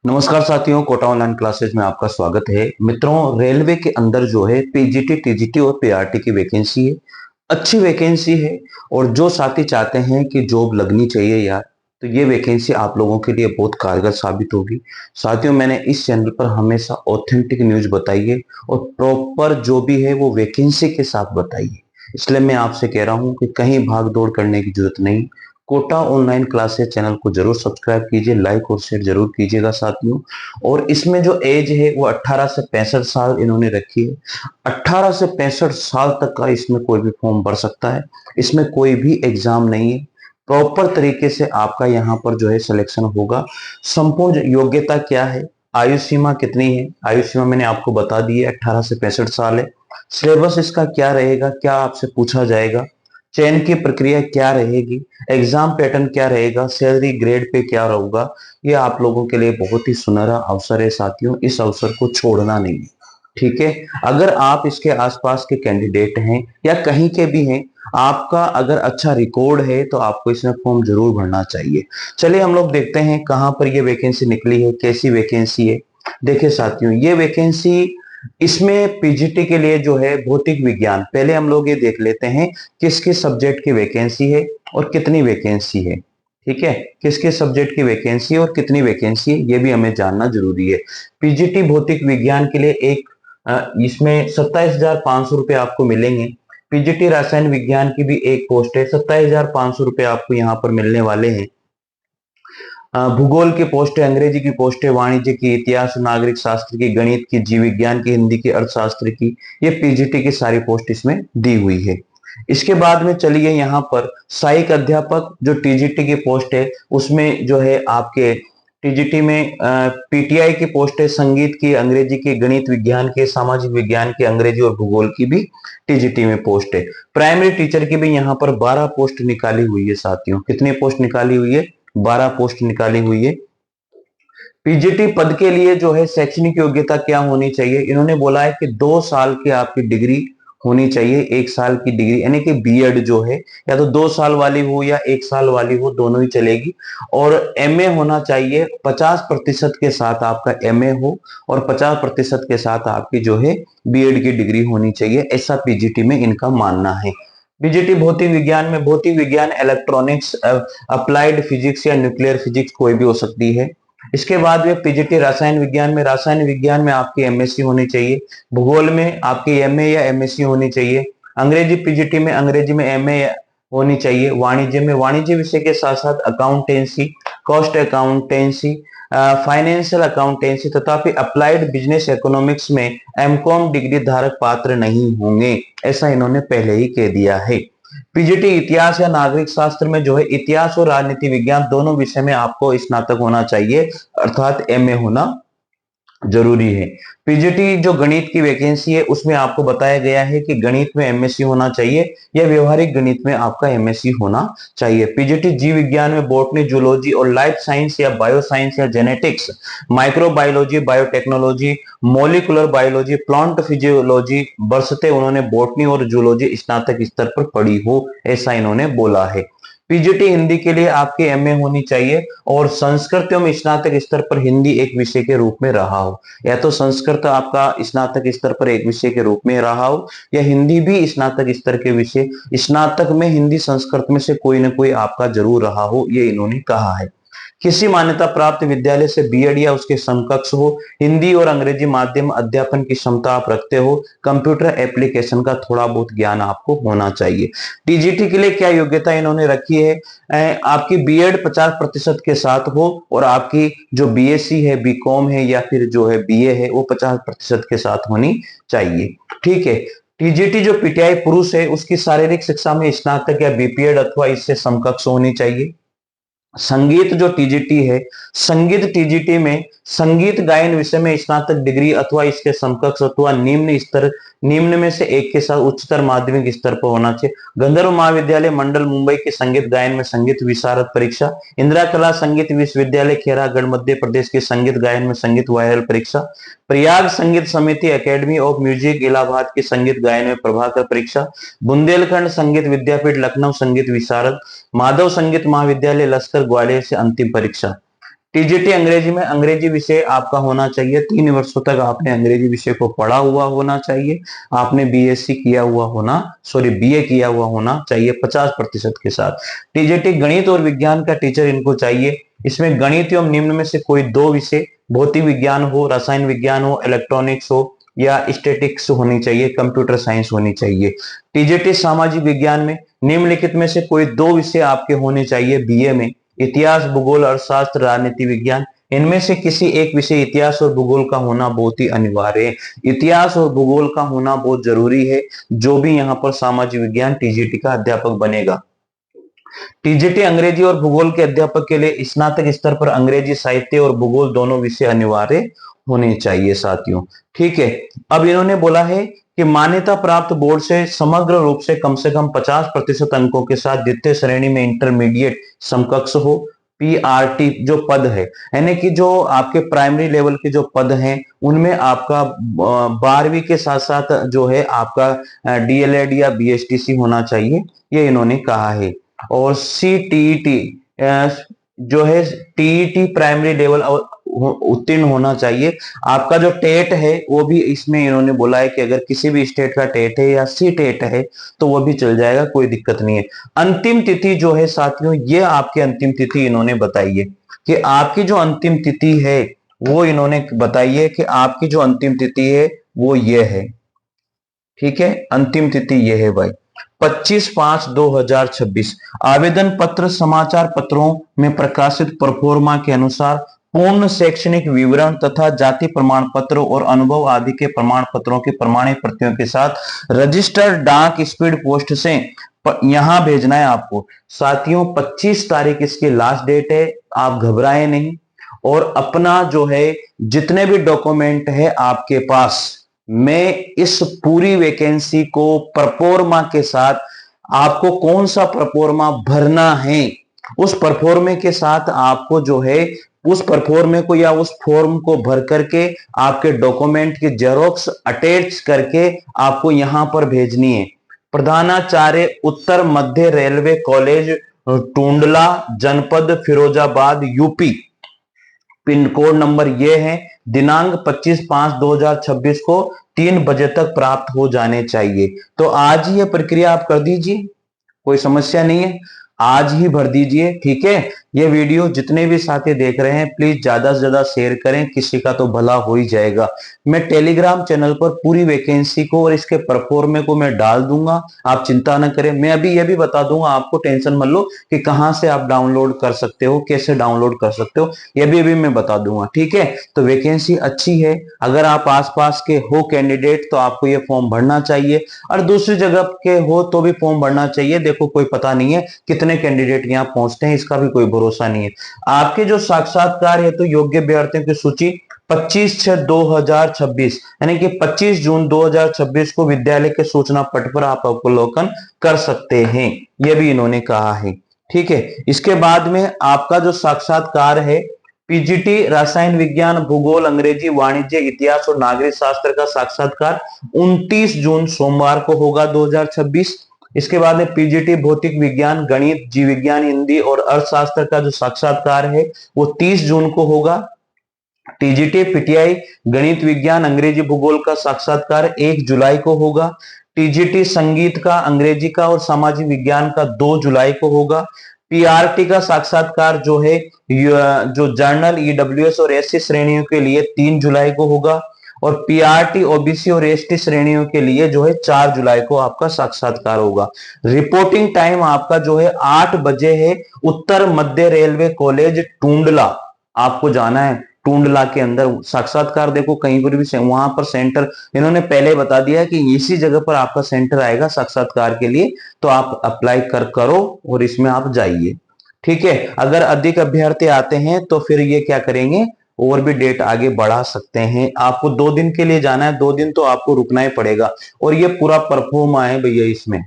नमस्कार साथियों, Kota online classes में आपका स्वागत है। मित्रों, रेलवे के अंदर जो है पीजीटी, टीजीटी और पीआरटी की वैकेंसी है। अच्छी वैकेंसी है और जो साथी चाहते हैं कि जॉब लगनी चाहिए यार, तो ये वैकेंसी आप लोगों के लिए बहुत कारगर साबित होगी। साथियों, मैंने इस चैनल पर हमेशा ऑथेंटिक न्यूज बताई है और प्रॉपर जो भी है वो वैकेंसी के साथ बताई है। इसलिए मैं आपसे कह रहा हूं कि कहीं भाग दौड़ करने की जरूरत नहीं। कोटा ऑनलाइन क्लासेस चैनल को जरूर सब्सक्राइब कीजिए, लाइक और शेयर जरूर कीजिएगा साथियों। और इसमें जो एज है वो 18 से 65 साल इन्होंने रखी है। 18 से 65 साल तक का इसमें कोई भी फॉर्म भर सकता है। इसमें कोई भी एग्जाम नहीं है। प्रॉपर तरीके से आपका यहाँ पर जो है सिलेक्शन होगा। संपूर्ण योग्यता क्या है, आयु सीमा कितनी है, आयु सीमा मैंने आपको बता दी है, 18 से 65 साल है। सिलेबस इसका क्या रहेगा, क्या आपसे पूछा जाएगा, चयन की प्रक्रिया क्या रहेगी, एग्जाम पैटर्न क्या रहेगा, सैलरी ग्रेड पे क्या होगा, ये आप लोगों के लिए बहुत ही सुनहरा अवसर है साथियों। इस अवसर को छोड़ना नहीं है, ठीक है। अगर आप इसके आसपास के कैंडिडेट हैं या कहीं के भी हैं, आपका अगर अच्छा रिकॉर्ड है तो आपको इसमें फॉर्म जरूर भरना चाहिए। चलिए हम लोग देखते हैं कहां पर ये वैकेंसी निकली है, कैसी वैकेंसी है। देखिए साथियों, ये वैकेंसी, इसमें पीजीटी के लिए जो है भौतिक विज्ञान, पहले हम लोग ये देख लेते हैं किस किस सब्जेक्ट की वैकेंसी है और कितनी वैकेंसी है। ठीक है, किस किस सब्जेक्ट की वैकेंसी और कितनी वैकेंसी है ये भी हमें जानना जरूरी है। पीजीटी भौतिक विज्ञान के लिए एक इसमें 27,500 रुपये आपको मिलेंगे। पीजीटी रसायन विज्ञान की भी एक पोस्ट है, 27,500 रुपये आपको यहाँ पर मिलने वाले हैं। भूगोल की पोस्ट है, अंग्रेजी की पोस्ट है, वाणिज्य की, इतिहास, नागरिक शास्त्र की, गणित की, जीव विज्ञान की, हिंदी की, अर्थशास्त्र की, ये पीजीटी की सारी पोस्ट इसमें दी हुई है। इसके बाद में चलिए यहाँ पर सहायक अध्यापक जो टीजीटी की पोस्ट है, उसमें जो है आपके टीजीटी में पीटीआई की पोस्ट है, संगीत की, अंग्रेजी की, गणित विज्ञान के, सामाजिक विज्ञान के, अंग्रेजी और भूगोल की भी टीजीटी में पोस्ट है। प्राइमरी टीचर की भी यहाँ पर 12 पोस्ट निकाली हुई है साथियों। कितनी पोस्ट निकाली हुई है? 12 पोस्ट निकाली हुई है। पीजीटी पद के लिए जो है शैक्षणिक योग्यता क्या होनी चाहिए, इन्होंने बोला है कि 2 साल की आपकी डिग्री होनी चाहिए। 1 साल की डिग्री यानी कि बीएड जो है, या तो 2 साल वाली हो या 1 साल वाली हो, दोनों ही चलेगी। और एमए होना चाहिए, 50% के साथ आपका एमए हो और 50% के साथ आपकी जो है बीएड की डिग्री होनी चाहिए, ऐसा पीजीटी में इनका मानना है। पीजीटी भौतिक विज्ञान में भौतिक विज्ञान, इलेक्ट्रॉनिक्स, अप्लाइड फिजिक्स या न्यूक्लियर फिजिक्स कोई भी हो सकती है। इसके बाद में पीजीटी रासायन विज्ञान में आपकी एमएससी होनी चाहिए। भूगोल में आपकी एमए या एमएससी होनी चाहिए। अंग्रेजी पीजीटी में अंग्रेजी में एमए होनी चाहिए। वाणिज्य में वाणिज्य विषय के साथ साथ accountancy, cost accountancy, financial accountancy तथा अप्लाइड बिजनेस इकोनॉमिक्स में एमकॉम डिग्री धारक पात्र नहीं होंगे, ऐसा इन्होंने पहले ही कह दिया है। पीजीटी इतिहास या नागरिक शास्त्र में जो है इतिहास और राजनीति विज्ञान दोनों विषय में आपको स्नातक होना चाहिए, अर्थात एमए होना जरूरी है। पीजीटी जो गणित की वैकेंसी है उसमें आपको बताया गया है कि गणित में एमएससी होना चाहिए या व्यवहारिक गणित में आपका एमएससी होना चाहिए। पीजीटी जीव विज्ञान में बॉटनी, जूलॉजी और लाइफ साइंस या बायो साइंस या genetics, microbiology, biotechnology, molecular biology, plant physiology, बरसते उन्होंने बॉटनी और जूलॉजी स्नातक स्तर पर पढ़ी हो, ऐसा इन्होंने बोला है। पीजीटी हिंदी के लिए आपकी एमए होनी चाहिए और संस्कृत में स्नातक स्तर पर हिंदी एक विषय के रूप में रहा हो, या तो संस्कृत आपका स्नातक स्तर पर एक विषय के रूप में रहा हो या हिंदी भी स्नातक स्तर के विषय, स्नातक में हिंदी संस्कृत में से कोई ना कोई आपका जरूर रहा हो, ये इन्होंने कहा है। किसी मान्यता प्राप्त विद्यालय से बीएड या उसके समकक्ष हो, हिंदी और अंग्रेजी माध्यम अध्यापन की क्षमता आप रखते हो, कंप्यूटर एप्लीकेशन का थोड़ा बहुत ज्ञान आपको होना चाहिए। टीजीटी के लिए क्या योग्यता इन्होंने रखी है? आपकी बीएड 50% के साथ हो और आपकी जो बीएससी है, बीकॉम है या फिर जो है बीए है वो 50% के साथ होनी चाहिए। ठीक है। टीजीटी जो पीटीआई पुरुष है उसकी शारीरिक शिक्षा में स्नातक या बीपीएड अथवा इससे समकक्ष होनी चाहिए। संगीत जो टीजीटी है, संगीत टीजीटी में संगीत गायन विषय में स्नातक डिग्री अथवा इसके समकक्ष अथवा निम्न स्तर, निम्न में से एक के साथ उच्चतर माध्यमिक स्तर पर होना चाहिए। गंधर्व महाविद्यालय मंडल मुंबई के संगीत गायन में संगीत विशारद परीक्षा, इंदिरा कला संगीत विश्वविद्यालय खेरागढ़ मध्य प्रदेश के संगीत गायन में संगीत वायरल परीक्षा, प्रयाग संगीत समिति एकेडमी ऑफ म्यूजिक इलाहाबाद के संगीत गायन में प्रभाकर परीक्षा, बुंदेलखंड संगीत विद्यापीठ लखनऊ संगीत विशारद, माधव संगीत महाविद्यालय लश्कर ग्वालियर से अंतिम परीक्षा। टीजीटी अंग्रेजी में अंग्रेजी विषय आपका होना चाहिए, 3 वर्षों तक आपने अंग्रेजी विषय को पढ़ा हुआ होना चाहिए, आपने बीएससी किया हुआ होना, सॉरी बीए किया हुआ होना चाहिए 50% के साथ। टीजीटी गणित और विज्ञान का टीचर इनको चाहिए। इसमें गणित एवं निम्न में से कोई 2 विषय, भौतिक विज्ञान हो, रसायन विज्ञान हो, इलेक्ट्रॉनिक्स हो या स्टैटिक्स होनी चाहिए, कंप्यूटर साइंस होनी चाहिए। टीजीटी सामाजिक विज्ञान में निम्नलिखित में से कोई 2 विषय आपके होने चाहिए बीए में, इतिहास, भूगोल, अर्थशास्त्र, राजनीति विज्ञान। इनमें से किसी एक विषय इतिहास और भूगोल का होना बहुत ही अनिवार्य है। इतिहास और भूगोल का होना बहुत जरूरी है, जो भी यहाँ पर सामाजिक विज्ञान टीजीटी का अध्यापक बनेगा। टीजीटी अंग्रेजी और भूगोल के अध्यापक के लिए स्नातक स्तर पर अंग्रेजी साहित्य और भूगोल दोनों विषय अनिवार्य होने चाहिए साथियों। ठीक है, अब इन्होंने बोला है कि मान्यता प्राप्त बोर्ड से समग्र रूप से कम 50% अंकों के साथ द्वितीय श्रेणी में इंटरमीडिएट समकक्ष हो। पीआरटी जो पद है, यानी कि जो आपके प्राइमरी लेवल के जो पद हैं उनमें आपका 12वीं के साथ साथ जो है आपका डीएलएड या बीएसटीसी होना चाहिए, ये इन्होंने कहा है। और सीटीईटी जो है टीईटी प्राइमरी लेवल उत्तीर्ण होना चाहिए। आपका जो टेट है वो भी इसमें इन्होंने बोला है कि अगर किसी भी स्टेट का टेट है या सी टेट है तो वो भी चल जाएगा, कोई दिक्कत नहीं है। अंतिम तिथि जो है साथियों, ये आपकी अंतिम तिथि इन्होंने बताई है कि आपकी जो अंतिम तिथि है वो इन्होंने बताई है कि आपकी जो अंतिम तिथि है वो ये है। ठीक है, अंतिम तिथि ये है भाई 25/5/2026। आवेदन पत्र समाचार पत्रों में प्रकाशित प्रोफार्मा के अनुसार पूर्ण शैक्षणिक विवरण तथा जाति प्रमाण पत्र और अनुभव आदि के प्रमाण पत्रों की प्रमाणित प्रतियों के साथ रजिस्टर्ड डाक स्पीड पोस्ट से यहां भेजना है आपको। साथियों 25 तारीख इसकी लास्ट डेट है, आप घबराएं नहीं। और अपना जो है जितने भी डॉक्यूमेंट है आपके पास, मैं इस पूरी वैकेंसी को परफॉर्मा के साथ, आपको कौन सा परफॉर्मा भरना है उस परफॉर्मे के साथ आपको जो है उस परफॉर्मे को या उस फॉर्म को भर करके आपके डॉक्यूमेंट की जेरोक्स अटैच करके आपको यहां पर भेजनी है। प्रधानाचार्य उत्तर मध्य रेलवे कॉलेज टूंडला, जनपद Firozabad, UP. Pin code number ये है, दिनांक 25/5/2026 को 3 बजे तक प्राप्त हो जाने चाहिए। तो आज ही ये प्रक्रिया आप कर दीजिए, कोई समस्या नहीं है, आज ही भर दीजिए। ठीक है, ये वीडियो जितने भी साथी देख रहे हैं प्लीज ज्यादा से ज्यादा शेयर करें, किसी का तो भला हो ही जाएगा। मैं टेलीग्राम चैनल पर पूरी वैकेंसी को और इसके परफॉर्मे को मैं डाल दूंगा, आप चिंता न करें। मैं अभी ये भी बता दूंगा आपको, टेंशन मत लो कि कहां से आप डाउनलोड कर सकते हो, कैसे डाउनलोड कर सकते हो, ये भी अभी मैं बता दूंगा। ठीक है, तो वैकेंसी अच्छी है, अगर आप आसपास के हो कैंडिडेट तो आपको ये फॉर्म भरना चाहिए, और दूसरी जगह के हो तो भी फॉर्म भरना चाहिए। देखो कोई पता नहीं है कितने कैंडिडेट यहाँ पहुंचते हैं, इसका भी कोई भरोसा नहीं है। आपके जो साक्षात्कार है तो योग्य अभ्यर्थियों की सूची 25/6/2026 यानी कि 25 जून 2026 को विद्यालय के सूचना पट पर आप अवलोकन कर सकते हैं, यह भी इन्होंने कहा है। ठीक है, इसके बाद में आपका जो साक्षात्कार है पीजीटी रसायन विज्ञान, भूगोल, अंग्रेजी, वाणिज्य, इतिहास और नागरिक शास्त्र का साक्षात्कार 29 जून सोमवार को होगा 2026। इसके बाद में पीजीटी भौतिक विज्ञान, गणित, जीव विज्ञान, हिंदी और अर्थशास्त्र का जो साक्षात्कार है वो 30 जून को होगा। टीजीटी पीटीआई गणित विज्ञान, अंग्रेजी, भूगोल का साक्षात्कार 1 जुलाई को होगा। टीजीटी संगीत का, अंग्रेजी का और सामाजिक विज्ञान का 2 जुलाई को होगा। पीआरटी का साक्षात्कार जो है जो जर्नल, ईडब्ल्यूएस और एससी श्रेणियों के लिए 3 जुलाई को होगा, और पीआरटी ओबीसी और एसटी श्रेणियों के लिए जो है 4 जुलाई को आपका साक्षात्कार होगा। रिपोर्टिंग टाइम आपका जो है 8 बजे है। उत्तर मध्य रेलवे कॉलेज टूंडला आपको जाना है, टूंडला के अंदर साक्षात्कार देखो कहीं पर भी वहां पर सेंटर इन्होंने पहले बता दिया कि इसी जगह पर आपका सेंटर आएगा साक्षात्कार के लिए, तो आप अप्लाई करो और इसमें आप जाइए। ठीक है, अगर अधिक अभ्यर्थी आते हैं तो फिर ये क्या करेंगे, और भी डेट आगे बढ़ा सकते हैं। आपको 2 दिन के लिए जाना है, 2 दिन तो आपको रुकना ही पड़ेगा। और ये पूरा परफॉर्मा है भैया इसमें,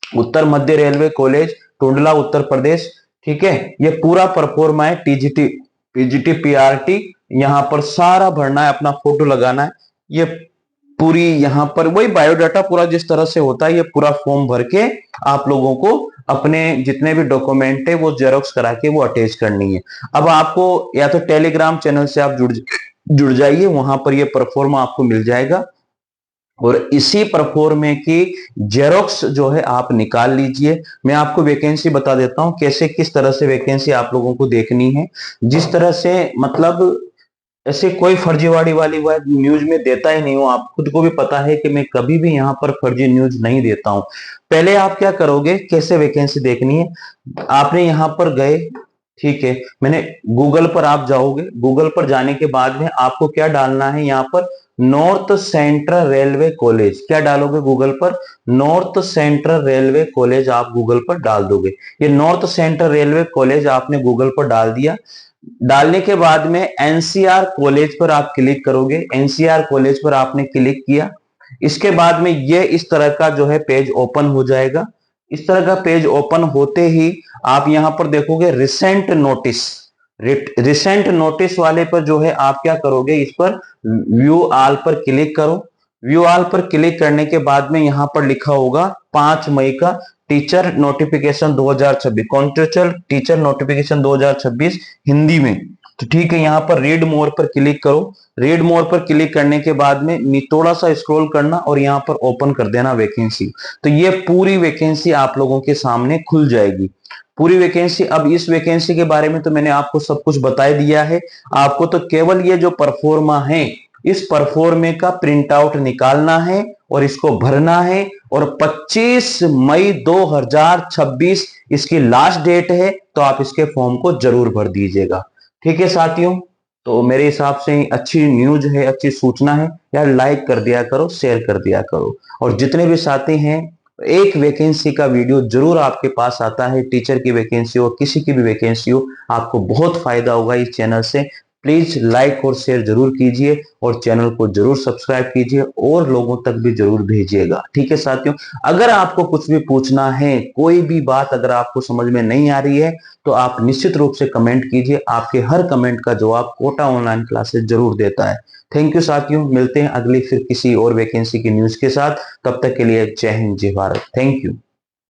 उत्तर मध्य रेलवे कॉलेज टुंडला उत्तर प्रदेश। ठीक है, ये पूरा परफॉर्मा है टीजीटी पीजीटी पीआरटी, यहां पर सारा भरना है, अपना फोटो लगाना है। ये पूरी यहां पर वही बायोडाटा पूरा जिस तरह से होता है, ये पूरा फॉर्म भर के आप लोगों को अपने जितने भी डॉक्यूमेंट है वो जेरोक्स करा के वो अटैच करनी है। अब आपको या तो टेलीग्राम चैनल से आप जुड़ जाइए, वहां पर ये परफॉर्मा आपको मिल जाएगा और इसी परफॉर्मे की जेरोक्स जो है आप निकाल लीजिए। मैं आपको वैकेंसी बता देता हूं कैसे किस तरह से वैकेंसी आप लोगों को देखनी है। जिस तरह से मतलब ऐसे कोई फर्जीवाड़ी वाली बात न्यूज में देता ही नहीं हूं, आप खुद को भी पता है कि मैं कभी भी यहां पर फर्जी न्यूज नहीं देता हूं। पहले आप क्या करोगे, कैसे वैकेंसी देखनी है, आपने यहां पर गए, ठीक है, मैंने गूगल पर आप जाओगे, गूगल पर जाने के बाद में आपको क्या डालना है, यहां पर नॉर्थ सेंट्रल रेलवे कॉलेज, क्या डालोगे गूगल पर, नॉर्थ सेंट्रल रेलवे कॉलेज आप गूगल पर डाल दोगे। ये नॉर्थ सेंट्रल रेलवे कॉलेज आपने गूगल पर डाल दिया। डालने के बाद में एनसीआर कॉलेज पर आप क्लिक करोगे, एनसीआर कॉलेज पर आपने क्लिक किया, इसके बाद में ये इस तरह का जो है पेज ओपन हो जाएगा। इस तरह का पेज ओपन होते ही आप यहां पर देखोगे रिसेंट नोटिस, रिसेंट नोटिस वाले पर जो है आप क्या करोगे, इस पर व्यू ऑल पर क्लिक करो। व्यू ऑल पर क्लिक करने के बाद में यहां पर लिखा होगा 5 मई का teacher notification 2026, contractual teacher notification 2026 Hindi में। तो ठीक है, यहां पर रीड मोर पर क्लिक करो। रीड मोर पर क्लिक करने के बाद में थोड़ा सा स्क्रॉल करना और यहां पर ओपन कर देना वैकेंसी। तो ये पूरी वैकेंसी आप लोगों के सामने खुल जाएगी, पूरी वैकेंसी। अब इस वैकेंसी के बारे में तो मैंने आपको सब कुछ बता दिया है। आपको तो केवल ये जो परफॉर्मा है, इस परफॉर्मे का प्रिंट आउट निकालना है और इसको भरना है, और 25 मई 2026 इसकी लास्ट डेट है, तो आप इसके फॉर्म को जरूर भर दीजिएगा। ठीक है साथियों, तो मेरे हिसाब से अच्छी न्यूज है, अच्छी सूचना है यार, लाइक कर दिया करो, शेयर कर दिया करो। और जितने भी साथी हैं, एक वैकेंसी का वीडियो जरूर आपके पास आता है, टीचर की वैकेंसी हो, किसी की भी वैकेंसी हो, आपको बहुत फायदा होगा इस चैनल से। प्लीज लाइक और शेयर जरूर कीजिए और चैनल को जरूर सब्सक्राइब कीजिए और लोगों तक भी जरूर भेजिएगा। ठीक है साथियों, अगर आपको कुछ भी पूछना है, कोई भी बात अगर आपको समझ में नहीं आ रही है, तो आप निश्चित रूप से कमेंट कीजिए, आपके हर कमेंट का जवाब कोटा ऑनलाइन क्लासेस जरूर देता है। थैंक यू साथियों, मिलते हैं अगली फिर किसी और वैकेंसी की न्यूज के साथ। तब तक के लिए जय हिंद, जय भारत, थैंक यू।